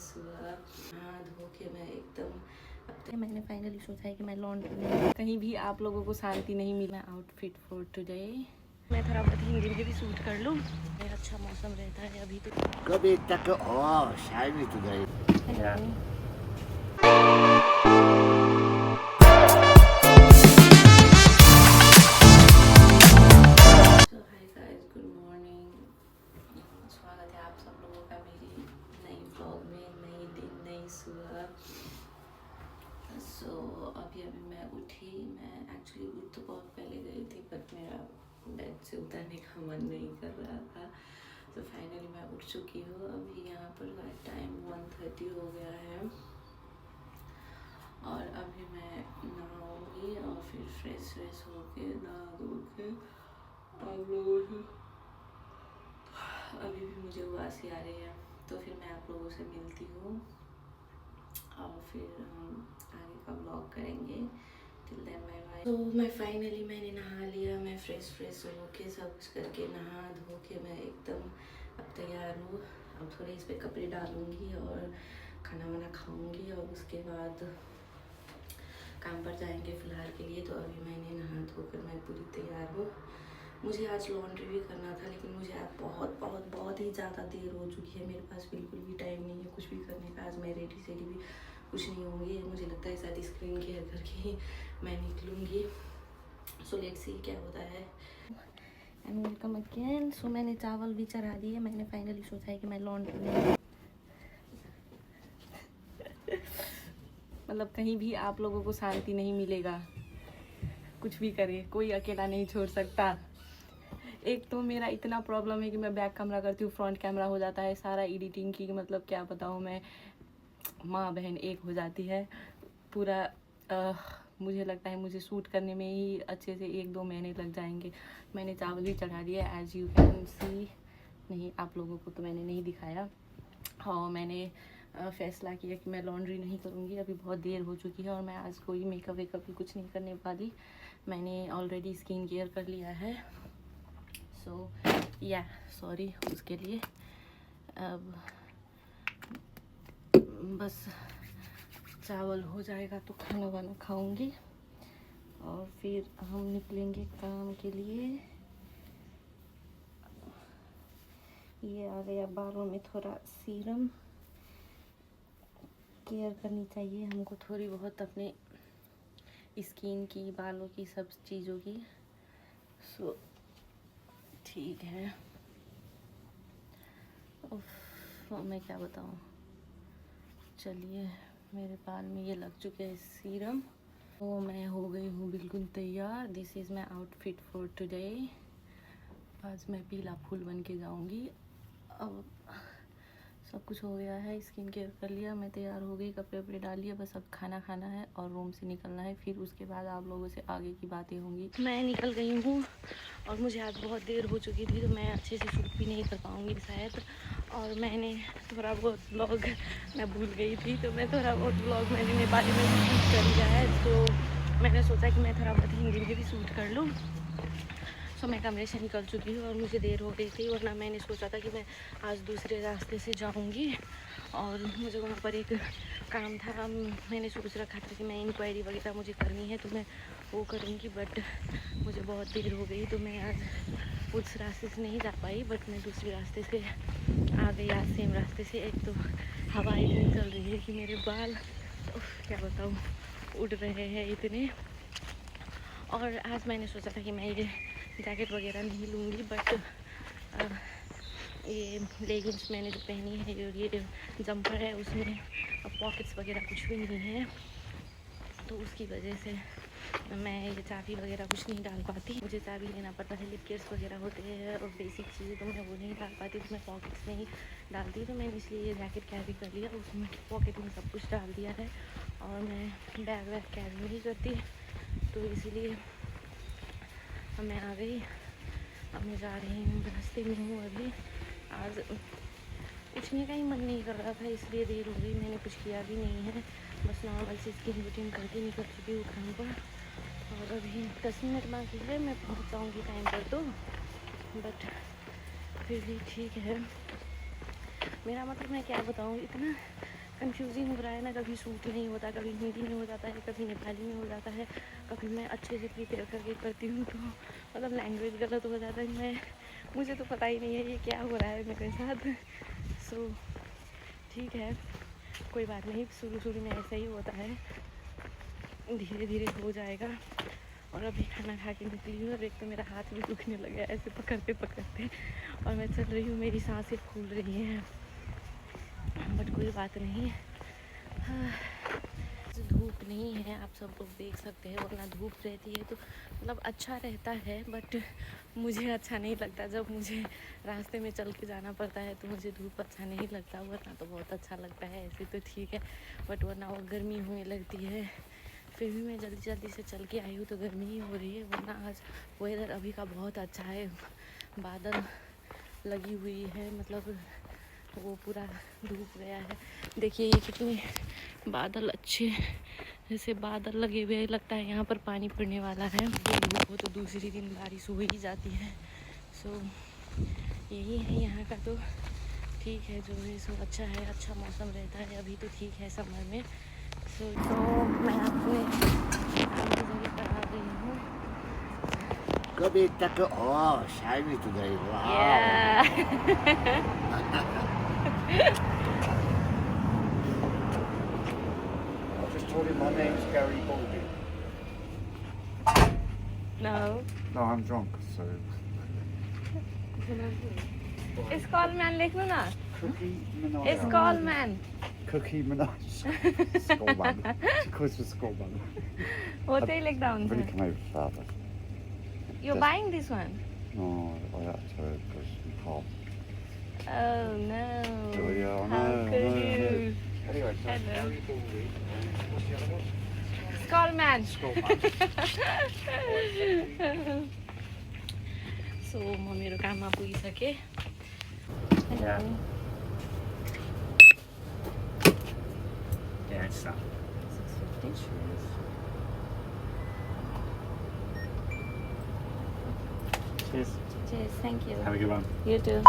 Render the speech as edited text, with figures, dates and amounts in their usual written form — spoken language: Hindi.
सुबह नहा धो के मैं एकदम अब मैंने फाइनली सोचा है कि मैं लॉन्ड्री में कहीं भी आप लोगों को शांति नहीं मिला। आउटफिट फॉर टुडे मैं थोड़ा बहुत हिंदी में भी शूट कर लूँ। अच्छा मौसम रहता है अभी तो। कभी तक शायद today. स्वागत है आप सब लोगों का मेरी नई व्लॉग में, नई दिन नई सुबह। अभी मैं उठी। मैं एक्चुअली उठ तो बहुत पहले गई थी बट मेरा बेड से उतरने का मन नहीं कर रहा था। तो फाइनली मैं उठ चुकी हूँ। अभी यहाँ पर टाइम 1:30 हो गया है और अभी मैं नहाऊंगी और फिर फ्रेश होके नहा धो के आप लोगों से अभी भी मुझे उबासी आ रही है तो फिर मैं आप लोगों से मिलती हूँ और फिर हम आगे का ब्लॉग करेंगे। Till then bye bye. तो मैंने नहा लिया। मैं फ्रेश हो के सब कुछ करके नहा धो के मैं एकदम अब तैयार हूँ। अब थोड़े इस पर कपड़े डालूँगी और खाना वाना खाऊँगी और उसके बाद काम पर जाएंगे फ़िलहाल के लिए। तो अभी मैंने नहा धोकर मैं पूरी तैयार हूँ। मुझे आज लॉन्ड्री भी करना था लेकिन मुझे आज बहुत ही ज़्यादा देर हो चुकी है। मेरे पास बिल्कुल भी टाइम नहीं है कुछ भी करने का। आज मैं रेडी सेडी भी कुछ नहीं होंगी। मुझे लगता है शायद स्क्रीन केयर करके ही मैं निकलूँगी। सो लेट्स सी क्या होता है। And welcome again. सो मैंने चावल भी चढ़ा दिए। मैंने फाइनली सोचा है कि मैं लॉन्ड्री में मतलब कहीं भी आप लोगों को शांति नहीं मिलेगा। कुछ भी करिए, कोई अकेला नहीं छोड़ सकता। एक तो मेरा इतना प्रॉब्लम है कि मैं बैक कैमरा करती हूँ, फ्रंट कैमरा हो जाता है। सारा एडिटिंग की मतलब क्या बताऊँ मैं, माँ बहन एक हो जाती है पूरा। मुझे लगता है मुझे शूट करने में ही अच्छे से 1-2 महीने लग जाएंगे। मैंने चावल भी चढ़ा दिया एज यू कैन सी। नहीं, आप लोगों को तो मैंने नहीं दिखाया। हाँ, मैंने फैसला किया कि मैं लॉन्ड्री नहीं करूँगी। अभी बहुत देर हो चुकी है और मैं आज कोई मेकअप वेकअप भी कुछ नहीं करने वाली। मैंने ऑलरेडी स्किन केयर कर लिया है। सो या सॉरी उसके लिए। अब बस चावल हो जाएगा तो खाना वाना खाऊंगी और फिर हम निकलेंगे काम के लिए। ये आ गया बालों में थोड़ा सीरम। केयर करनी चाहिए हमको थोड़ी बहुत अपने स्किन की, बालों की, सब चीज़ों की। सो ठीक है। मैं क्या बताऊँ, चलिए। मेरे बाल में ये लग चुके हैं सीरम। तो मैं हो गई हूँ बिल्कुल तैयार। This is my outfit for today. आज मैं पीला फूल बन के जाऊँगी। अब सब कुछ हो गया है, स्किन केयर कर लिया, मैं तैयार हो गई, कपड़े वपड़े डाल लिए। बस अब खाना खाना है और रूम से निकलना है। फिर उसके बाद आप लोगों से आगे की बातें होंगी। मैं निकल गई हूँ और मुझे आज बहुत देर हो चुकी थी तो मैं अच्छे से शूट भी नहीं कर पाऊँगी शायद। और मैंने थोड़ा बहुत ब्लॉग मैं भूल गई थी तो मैं थोड़ा बहुत ब्लॉग मैंने नेपाली में शूट कर लिया है। तो मैंने सोचा कि मैं थोड़ा बहुत हिंदी में भी शूट कर लूँ। सो मैं कमरे से निकल चुकी हूँ और मुझे देर हो गई थी। वरना मैंने सोचा था कि मैं आज दूसरे रास्ते से जाऊँगी और मुझे वहाँ पर एक काम था। मैंने सोच रखा था कि मैं इंक्वायरी वगैरह मुझे करनी है तो मैं वो करूँगी बट मुझे बहुत देर हो गई तो मैं आज उस रास्ते से नहीं जा पाई। बट मैं दूसरे रास्ते से आ गई आज, सेम रास्ते से। एक तो हवा इतनी चल रही है कि मेरे बाल क्या बताऊँ उड़ रहे हैं इतने। और आज मैंने सोचा था कि मैं ये जैकेट वगैरह नहीं लूँगी बट ये लेगिंग्स मैंने जो पहनी है, ये जंपर है, उसमें पॉकेट्स वगैरह कुछ भी नहीं है तो उसकी वजह से मैं ये चाबी वगैरह कुछ नहीं डाल पाती। मुझे चाबी लेना पड़ता है, लिप केयर्स वगैरह होते हैं और बेसिक चीज़ें तो मैं वो नहीं डाल पाती तो मैं पॉकेट्स नहीं डालती। तो मैंने इसलिए ये जैकेट कैरी कर लिया, उसमें पॉकेट में सब कुछ डाल दिया है और मैं बैग वैग कैरी नहीं करती तो इसीलिए अब मैं आ गई। अब मैं जा रही हूँ, रास्ते में हूँ अभी। आज उठने का ही मन नहीं कर रहा था इसलिए देर हो गई। मैंने कुछ किया भी नहीं है, बस नॉर्मल से स्किन रूटीन करके निकल चुकी हूँ काम पर। और अभी 10 मिनट बाकी है, मैं पहुँच जाऊँगी टाइम पर तो। बट फिर भी ठीक है। मेरा मतलब मैं क्या बताऊँ, इतना कंफ्यूजिंग हो रहा है ना, कभी सूट नहीं होता, कभी हिंदी में हो जाता है, कभी नेपाली में हो जाता है, कभी मैं अच्छे से प्रिपेयर करके करती हूँ तो मतलब लैंग्वेज गलत हो जाता है। मुझे तो पता ही नहीं है ये क्या हो रहा है मेरे साथ। सो ठीक है, कोई बात नहीं, शुरू में ऐसा ही होता है, धीरे धीरे हो जाएगा। और अभी खाना खा के निकली हूँ और एक तो मेरा हाथ भी दुखने लगा ऐसे पकड़ते पकड़ते, और मैं चल रही हूँ, मेरी सांसें फूल रही हैं, बट कोई बात नहीं। धूप नहीं है, आप सब लोग देख सकते हैं, वरना धूप रहती है तो मतलब अच्छा रहता है, बट मुझे अच्छा नहीं लगता। जब मुझे रास्ते में चल के जाना पड़ता है तो मुझे धूप अच्छा नहीं लगता, वरना तो बहुत अच्छा लगता है, ऐसे तो ठीक है, बट वरना वो गर्मी होने लगती है। फिर भी मैं जल्दी जल्दी से चल के आई हूँ तो गर्मी ही हो रही है, वरना आज वेदर अभी का बहुत अच्छा है, बादल लगी हुई है, मतलब वो पूरा धूप गया है। देखिए ये कितने बादल अच्छे, जैसे बादल लगे हुए, लगता है यहाँ पर पानी पड़ने वाला है। धूप हो तो दूसरी दिन बारिश हो ही जाती है। सो यही है यहाँ का, तो ठीक है, जो है सो अच्छा है, अच्छा मौसम रहता है, अभी तो ठीक है समर में। सो तो मैं अपने काम की जगह पर आ गई हूँ। कभी तक shiny today. Wow. I just told him my name's Gary Baldy. No. No, I'm drunk, so. Skull man लिख लो ना। Cookie Minaj. Skull man। Cookie Minaj. Skullman. She calls me Skullman. होते ही लिख down I've only come over for that. You're buying this one? No, I had to because we can't. Oh no. Oh, yeah, I How know, could I know, I you? know. Anyway, so Hello. Gary Baldy. What's the other one? Skull man. Skullman. So म मेरो काममा पुगिसकेँ। Yeah. Yeah, it's that. 650. Cheers. Cheers, thank you. Have a good one. You too.